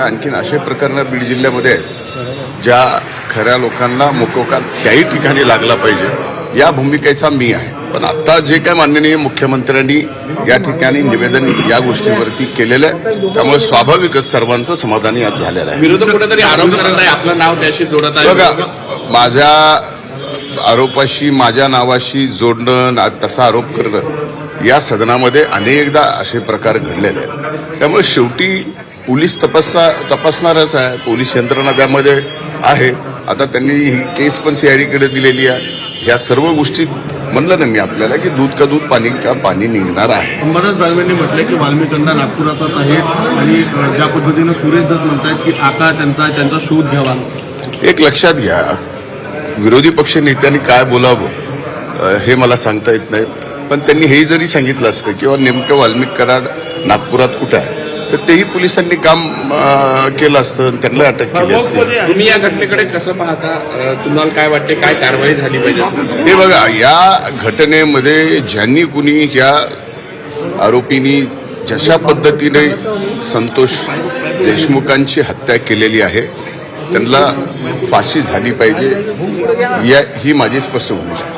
आणखीन असे प्रकरण बीड जिल्ह्यामध्ये आहेत ज्या खऱ्या लोकांना मुकोका त्याही ठिकाणी लागला पाहिजे या भूमिकेचा मी आहे. पण आता जे काय माननीय मुख्यमंत्र्यांनी या ठिकाणी निवेदन या गोष्टीवरती केलेलं आहे त्यामुळे स्वाभाविकच सर्वांचं समाधानी आज झालेलं आहे. विरोधक कुठेतरी आरोप करत आहे आपलं नाव त्याशी जोडत आहे. बघा, माझ्या आरोपाशी माझ्या नावाशी जोडणं तसा आरोप करणं या सदनामध्ये अनेकदा असे प्रकार घडलेले आहेत. त्यामुळे शेवटी पोलीस तपासणारच आहे, पोलीस यंत्रणा त्यामध्ये आहे. आता त्यांनी ही केस पण सीआयडीकडे दिलेली आहे. या सर्व गोष्टीत म्हणलं ना मी आपल्याला की दूध का दूध पाणी का पाणी निघणार आहे. अंबादास दानवेंनी म्हटलंय की वाल्मिकांना नागपुरातच आहेत आणि ज्या पद्धतीनं सुरेश दस म्हणतायत की आता त्यांचा शोध घ्यावा. एक लक्षात घ्या, विरोधी पक्ष नेत्यांनी काय बोलावं हे मला सांगता येत नाही. पण त्यांनी हे जरी सांगितलं असतं किंवा नेमकं वाल्मिक कराड नागपुरात कुठं आहे तर तेही पोलिसांनी काम केलं असतं, त्यांना अटक केली असते. तुम्ही या घटनेकडे कसं पाहता? तुम्हाला काय वाटते, काय कारवाई झाली पाहिजे? हे बघा, या घटनेमध्ये ज्यांनी कुणी या आरोपींनी जशा पद्धतीने संतोष देशमुखांची हत्या केलेली आहे त्यांना फाशी झाली पाहिजे ही माझी स्पष्ट भूमिका आहे.